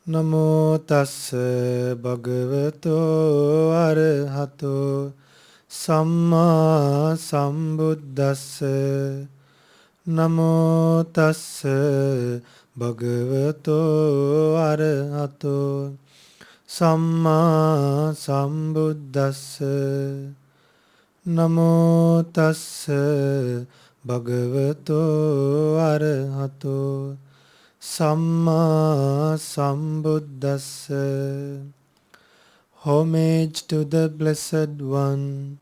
Namo tassa bhagavato arahato samma sambuddhassa. Namo tassa bhagavato arahato samma sambuddhassa. Namo tassa bhagavato arahato samma sambuddhassa. Homage to the Blessed One,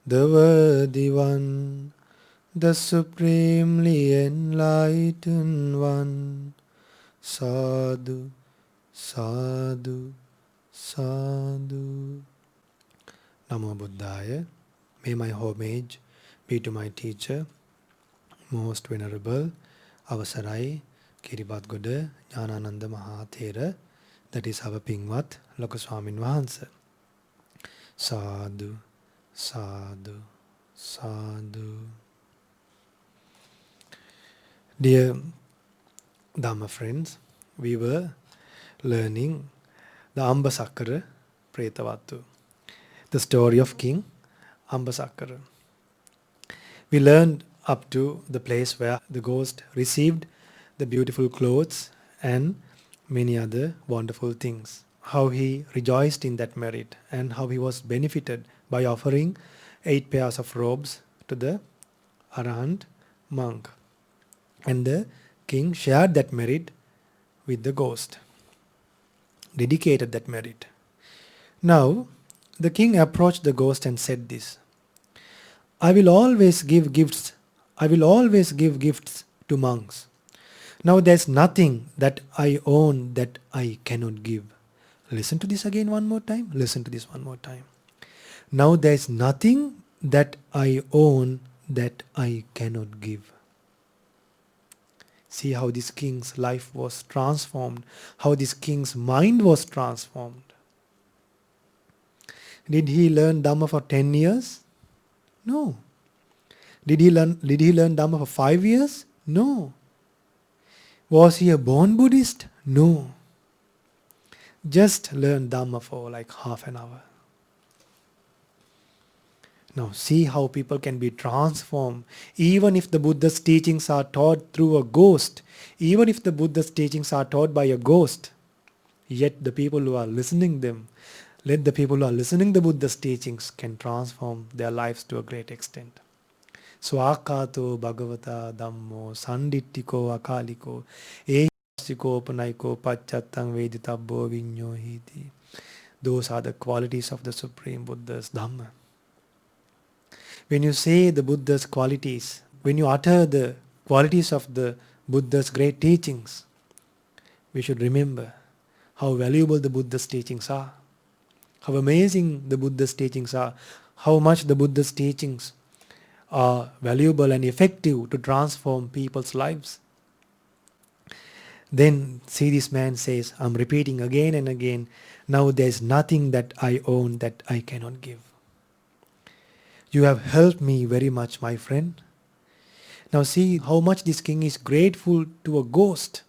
the Worthy One, the Supremely Enlightened One. Sadhu, sadhu, sadhu. Namo Buddhaya. May my homage be to my teacher, most venerable Avasarai Kiribatgoda Jnanananda Mahathera, that is our Pingvat Lokaswamin Vahansa. Sadhu, sadhu, sadhu. Dear Dhamma friends, we were learning the Ambasakkara Preta Vattu, the story of King Ambasakkhara. We learned up to the place where the ghost received the beautiful clothes and many other wonderful things. How he rejoiced in that merit and how he was benefited by offering 8 pairs of robes to the Arahant monk. And the king shared that merit with the ghost, dedicated that merit. Now, the king approached the ghost and said this: I will always give gifts to monks. Now there's nothing that I own that I cannot give. Listen to this again one more time. Listen to this one more time. Now there's nothing that I own that I cannot give. See how this king's life was transformed, how this king's mind was transformed. Did he learn Dhamma for 10 years? No. Did he learn Dhamma for 5 years? No. Was he a born Buddhist? No. Just learn Dhamma for like half an hour. Now see how people can be transformed even if the Buddha's teachings are taught through a ghost. Even if the Buddha's teachings are taught by a ghost. Yet the people who are listening the Buddha's teachings can transform their lives to a great extent. Swakato Bhagavata Dhammo Sandittiko Akaliko Ehasiko Panaiko Pachattang Veditabbo Vinyo Hiti. Those are the qualities of the Supreme Buddha's Dhamma. When you say the Buddha's qualities, when you utter the qualities of the Buddha's great teachings, we should remember how valuable the Buddha's teachings are, how amazing the Buddha's teachings are, how much the Buddha's teachings are valuable and effective to transform people's lives. Then see, this man says, I'm repeating again and again, now there's nothing that I own that I cannot give. You have helped me very much, my friend. Now see how much this king is grateful to a ghost.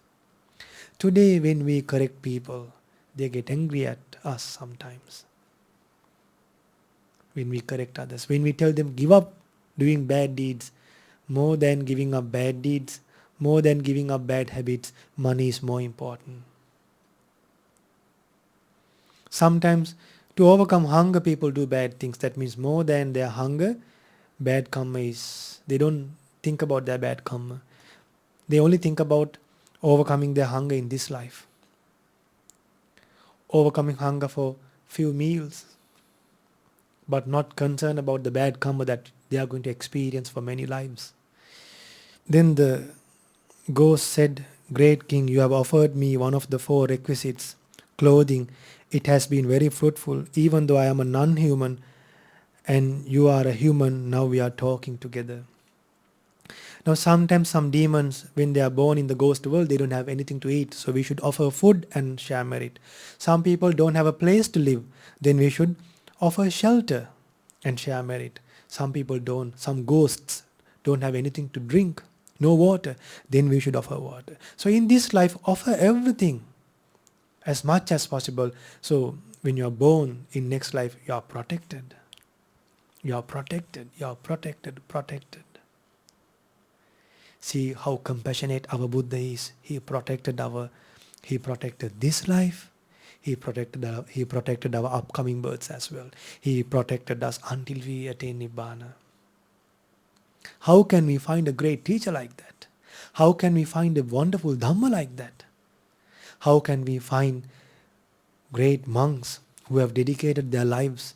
Today when we correct people, they get angry at us sometimes. When we correct others, when we tell them give up doing bad deeds, more than giving up bad deeds, more than giving up bad habits, money is more important. Sometimes to overcome hunger, people do bad things. That means more than their hunger, bad karma is, they don't think about their bad karma. They only think about overcoming their hunger in this life. Overcoming hunger for few meals, but not concerned about the bad karma that they are going to experience for many lives. Then the ghost said, Great king, you have offered me one of the 4 requisites, clothing. It has been very fruitful, even though I am a non-human and you are a human, now we are talking together. Now sometimes some demons, when they are born in the ghost world, they don't have anything to eat. So we should offer food and share merit. Some people don't have a place to live. Then we should offer shelter and share merit. Some people don't. Some ghosts don't have anything to drink. No water. Then we should offer water. So in this life, offer everything as much as possible. So when you are born in next life, you are protected. You are protected. You are protected. Protected. See how compassionate our Buddha is. He protected this life. He protected our upcoming births as well. He protected us until we attain Nibbana. How can we find a great teacher like that? How can we find a wonderful Dhamma like that? How can we find great monks who have dedicated their lives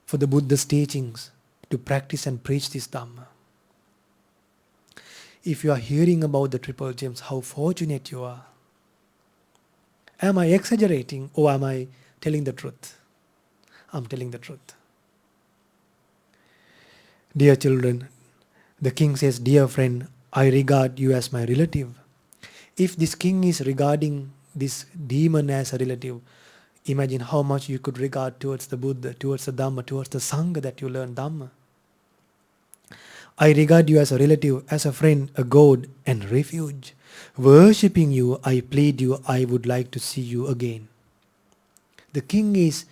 for the Buddha's teachings to practice and preach this Dhamma? If you are hearing about the Triple Gems, how fortunate you are. Am I exaggerating or am I telling the truth? I'm telling the truth. Dear children, the king says, dear friend, I regard you as my relative. If this king is regarding this demon as a relative, imagine how much you could regard towards the Buddha, towards the Dhamma, towards the Sangha that you learn Dhamma. I regard you as a relative, as a friend, a god and refuge. Worshipping you, I plead you, I would like to see you again. The king is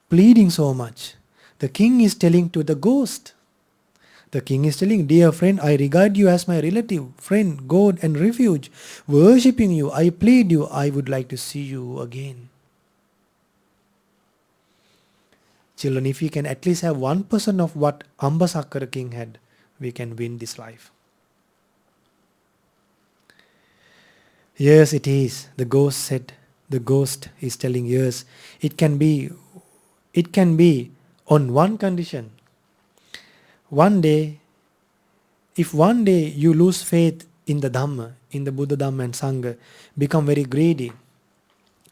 pleading so much. The king is telling to the ghost. The king is telling, dear friend, I regard you as my relative, friend, god and refuge. Worshipping you, I plead you, I would like to see you again. Children, if we can at least have 1% of what Ambasakkara king had, we can win this life. Yes, it is. The ghost said. The ghost is telling, yes, it can be on one condition. One day, if one day you lose faith in the Dhamma, in the Buddha, Dhamma and Sangha, become very greedy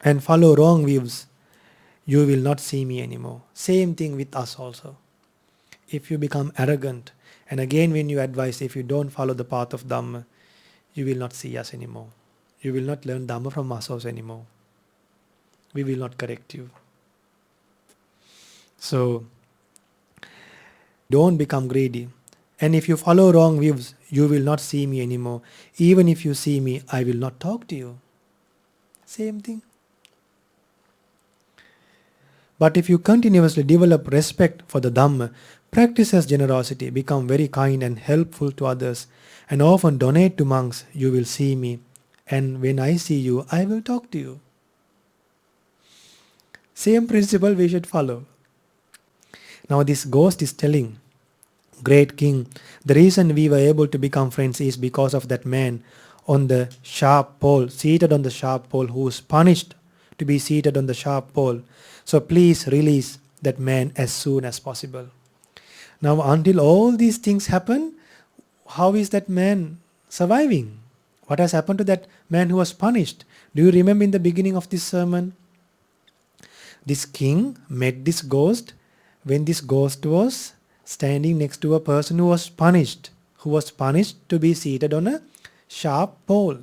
and follow wrong views, you will not see me anymore. Same thing with us also. If you become arrogant, and again when you advise, if you don't follow the path of Dhamma, you will not see us anymore. You will not learn Dhamma from us also anymore. We will not correct you. So, don't become greedy. And if you follow wrong views, you will not see me anymore. Even if you see me, I will not talk to you. Same thing. But if you continuously develop respect for the Dhamma, practice generosity, become very kind and helpful to others, and often donate to monks, you will see me. And when I see you, I will talk to you. Same principle we should follow. Now this ghost is telling, great king, the reason we were able to become friends is because of that man on the sharp pole, seated on the sharp pole, who was punished to be seated on the sharp pole. So please release that man as soon as possible. Now until all these things happen, how is that man surviving? What has happened to that man who was punished? Do you remember in the beginning of this sermon? This king met this ghost when this ghost was standing next to a person who was punished to be seated on a sharp pole.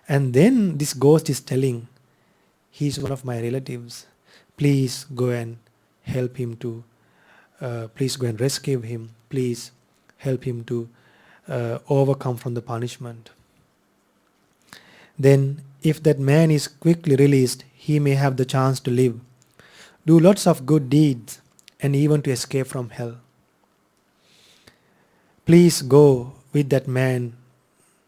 And then this ghost is telling, he's one of my relatives. Please go and help him to, please go and rescue him. Please help him to overcome from the punishment. Then if that man is quickly released, he may have the chance to live, do lots of good deeds, and even to escape from hell. Please go with that man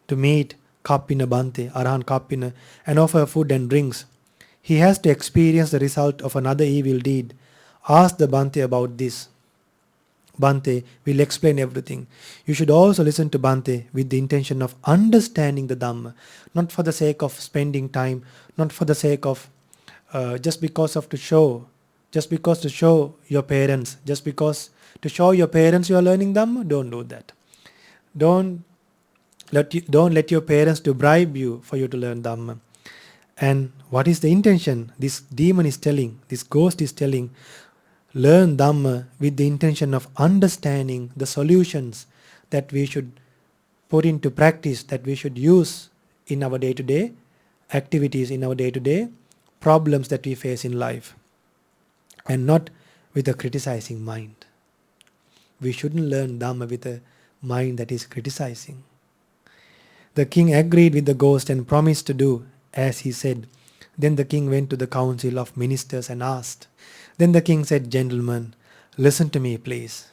to meet Kappina Bante, Arahan Kappina, and offer food and drinks. He has to experience the result of another evil deed. Ask the Bante about this. Bante will explain everything. You should also listen to Bante with the intention of understanding the Dhamma, not for the sake of spending time, not for the sake of just to show your parents, just because to show your parents you are learning Dhamma. Don't do that. Don't let your parents to bribe you for you to learn Dhamma. And what is the intention? This demon is telling, this ghost is telling, learn Dhamma with the intention of understanding the solutions that we should put into practice, that we should use in our day-to-day activities, in our day-to-day problems that we face in life, and not with a criticizing mind. We shouldn't learn Dhamma with a mind that is criticizing. The king agreed with the ghost and promised to do as he said. Then the king went to the council of ministers and asked. Then the king said, Gentlemen, listen to me, please.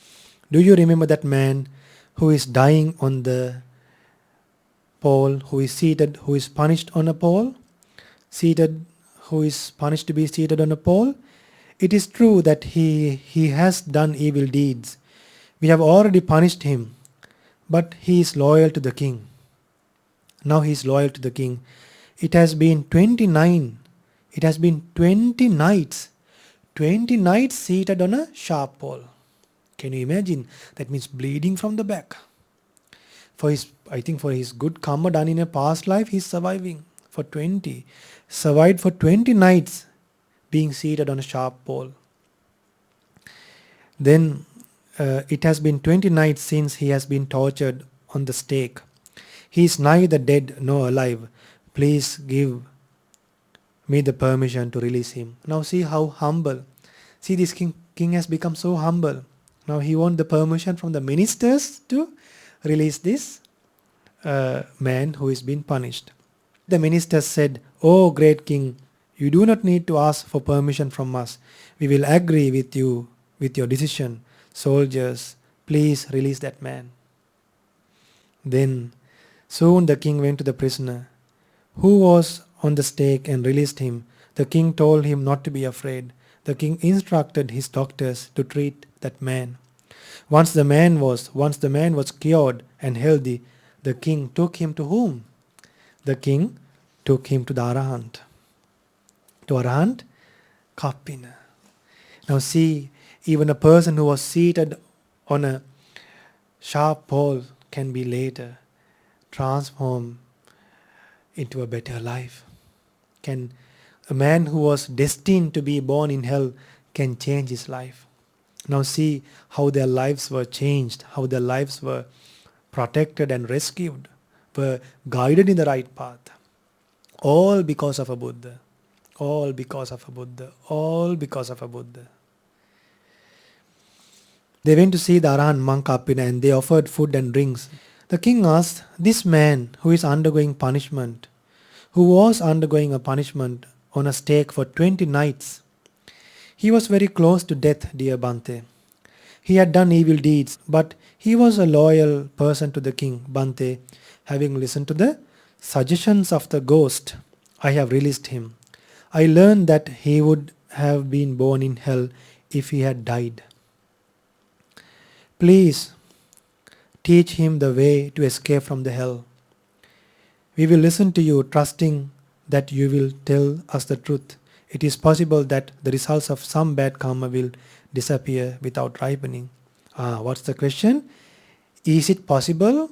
Do you remember that man who is dying on the pole, who is seated, who is punished on a pole? Seated, who is punished to be seated on a pole? It is true that he has done evil deeds. We have already punished him, but he is loyal to the king. Now he is loyal to the king. It has been 29. It has been 20 nights. 20 nights seated on a sharp pole. Can you imagine? That means bleeding from the back. I think for his good karma done in a past life, he is surviving for 20. Survived for 20 nights being seated on a sharp pole. Then it has been 20 nights since he has been tortured on the stake. He is neither dead nor alive. Please give me the permission to release him. Now see how humble. See, this king has become so humble. Now he wants the permission from the ministers to release this man who is being punished. The ministers said, "Oh great king, you do not need to ask for permission from us. We will agree with you with your decision. Soldiers, please release that man." Then soon the king went to the prisoner who was on the stake and released him. The king told him not to be afraid. The king instructed his doctors to treat that man. Once the man was cured and healthy, the king took him to whom? The king took him to the Arahant. To Arahant Kapina. Now see, even a person who was seated on a sharp pole can be later transformed into a better life. A man who was destined to be born in hell can change his life. Now see how their lives were changed, how their lives were protected and rescued, were guided in the right path. All because of a Buddha. All because of a Buddha. All because of a Buddha. They went to see the Arahant monk Kapina and they offered food and drinks. The king asked, this man who is undergoing punishment, who was undergoing a punishment on a stake for 20 nights, he was very close to death, dear Bhante. He had done evil deeds, but he was a loyal person to the king, Bhante. Having listened to the suggestions of the ghost, I have released him. I learned that he would have been born in hell if he had died. Please teach him the way to escape from the hell. We will listen to you, trusting that you will tell us the truth. It is possible that the results of some bad karma will disappear without ripening. What's the question? Is it possible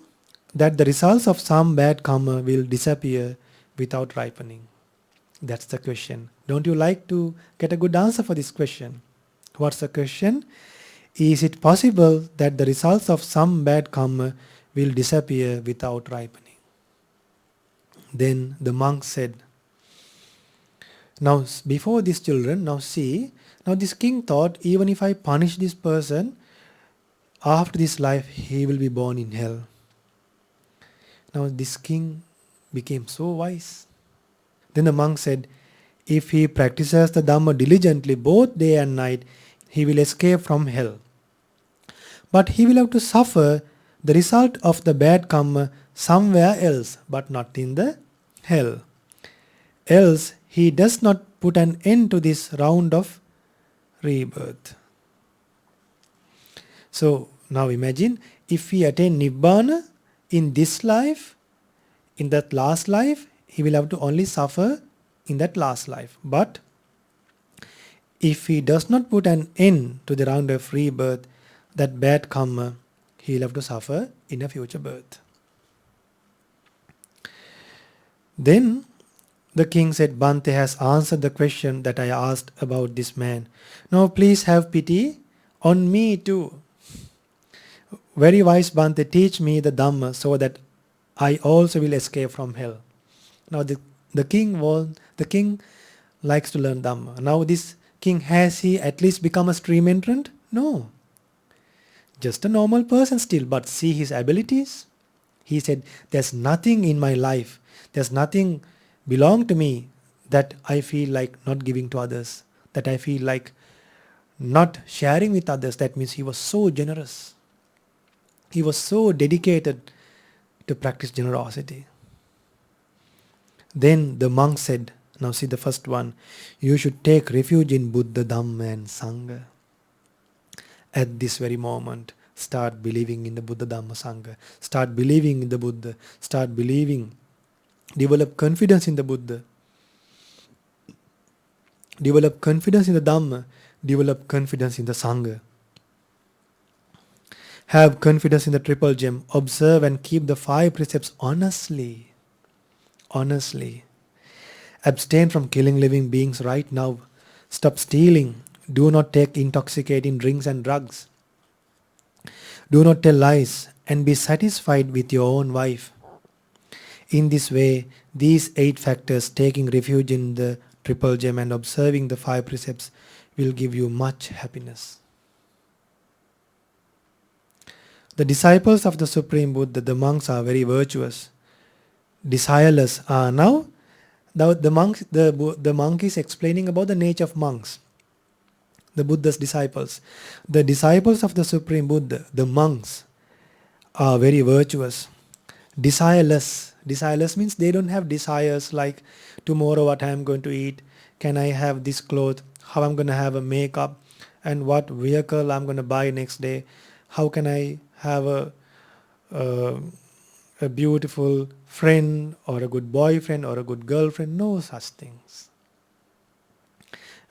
that the results of some bad karma will disappear without ripening? That's the question. Don't you like to get a good answer for this question? What's the question? Is it possible that the results of some bad karma will disappear without ripening? Then the monk said, now before these children, now see, now this king thought, even if I punish this person, after this life he will be born in hell. Now this king became so wise. Then the monk said, if he practices the Dhamma diligently both day and night, he will escape from hell. But he will have to suffer the result of the bad karma somewhere else, but not in the hell. Else he does not put an end to this round of rebirth. So now imagine, if he attain Nibbana in this life, in that last life, he will have to only suffer in that last life. But if he does not put an end to the round of rebirth, that bad karma, he will have to suffer in a future birth. Then the king said, Bhante has answered the question that I asked about this man. Now please have pity on me too. Very wise Bhante, teach me the Dhamma so that I also will escape from hell. Now the king likes to learn Dhamma. Now this king, has he at least become a stream entrant? No. Just a normal person still, but see his abilities. He said, there's nothing in my life, there's nothing belong to me that I feel like not giving to others, that I feel like not sharing with others. That means he was so generous. He was so dedicated to practice generosity. Then the monk said, now see the first one, you should take refuge in Buddha, Dhamma and Sangha. At this very moment, start believing in the Buddha, Dhamma, Sangha. Start believing in the Buddha. Start believing. Develop confidence in the Buddha. Develop confidence in the Dhamma. Develop confidence in the Sangha. Have confidence in the triple gem. Observe and keep the 5 precepts honestly. Honestly. Abstain from killing living beings right now. Stop stealing. Do not take intoxicating drinks and drugs. Do not tell lies and be satisfied with your own wife. In this way, these 8 factors, taking refuge in the triple gem and observing the 5 precepts, will give you much happiness. The disciples of the Supreme Buddha, the monks, are very virtuous, desireless. Now the monk is explaining about the nature of monks, the Buddha's disciples. The disciples of the Supreme Buddha, the monks, are very virtuous, desireless. Desireless means they don't have desires like tomorrow what I am going to eat, can I have this cloth, how I'm going to have a makeup, and what vehicle I'm going to buy next day, how can I have a beautiful friend or a good boyfriend or a good girlfriend. No such things.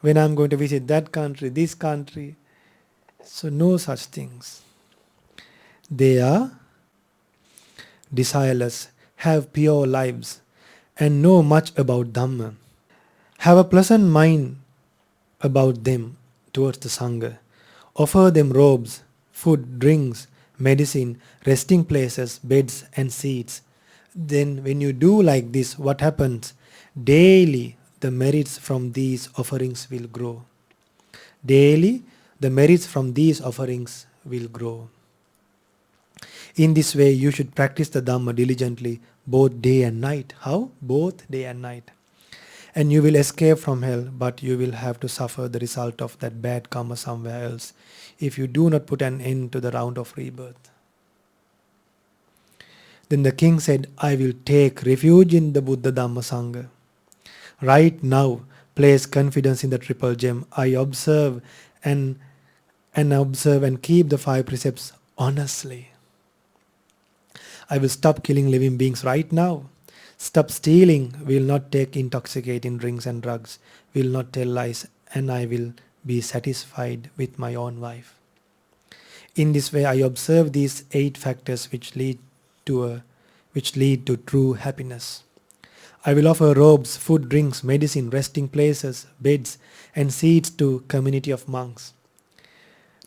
When I'm going to visit that country, this country, so no such things. They are desireless, have pure lives, and know much about Dhamma. Have a pleasant mind about them towards the Sangha. Offer them robes, food, drinks, medicine, resting places, beds and seats. Then when you do like this, what happens? Daily the merits from these offerings will grow. Daily the merits from these offerings will grow. In this way you should practice the Dhamma diligently both day and night. How? Both day and night. And you will escape from hell, but you will have to suffer the result of that bad karma somewhere else if you do not put an end to the round of rebirth. Then the king said, I will take refuge in the Buddha, Dhamma, Sangha. Right now, place confidence in the triple gem. I observe and keep the 5 precepts honestly. I will stop killing living beings right now. Stop stealing, will not take intoxicating drinks and drugs, will not tell lies, and I will be satisfied with my own wife. In this way I observe these 8 factors which lead to true happiness. I will offer robes, food, drinks, medicine, resting places, beds, and seats to community of monks,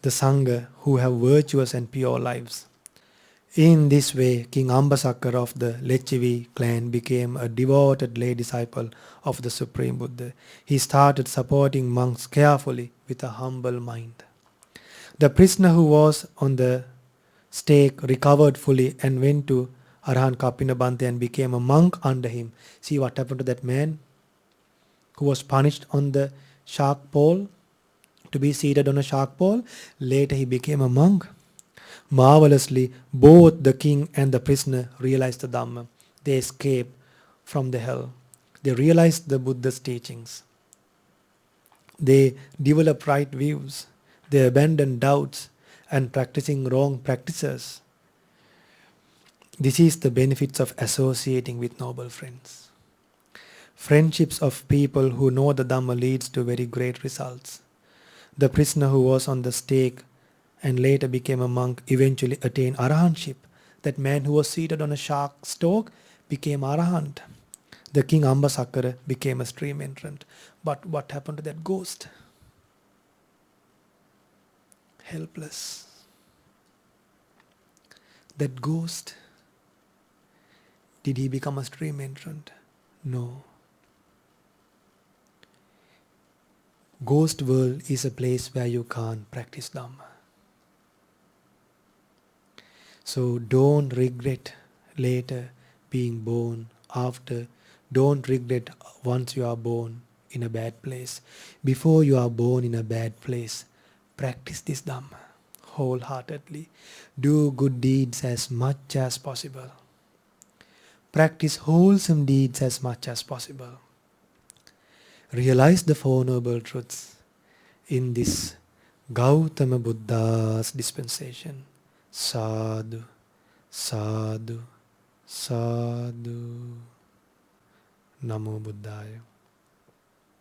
the Sangha, who have virtuous and pure lives. In this way, King Ambasakkhara of the Lechivi clan became a devoted lay disciple of the Supreme Buddha. He started supporting monks carefully with a humble mind. The prisoner who was on the stake recovered fully and went to Arahant Kapinabante and became a monk under him. See what happened to that man who was punished on the shark pole, to be seated on a shark pole. Later he became a monk. Marvelously, both the king and the prisoner realized the Dhamma. They escaped from the hell. They realized the Buddha's teachings. They developed right views. They abandoned doubts and practicing wrong practices. This is the benefits of associating with noble friends. Friendships of people who know the Dhamma leads to very great results. The prisoner who was on the stake and later became a monk eventually attained arahantship. That man who was seated on a shark stalk became arahant. The king Ambasakkara became a stream entrant. But what happened to that ghost? Helpless. That ghost, did he become a stream entrant? No. Ghost world is a place where you can't practice Dhamma. So don't regret later being born after Don't regret once you are born in a bad place. Before you are born in a bad place, practice this Dhamma wholeheartedly. Do good deeds as much as possible. Practice wholesome deeds as much as possible. Realize the Four Noble Truths in this Gautama Buddha's dispensation. Sadhu, sadhu, sadhu. Namo Buddhaya.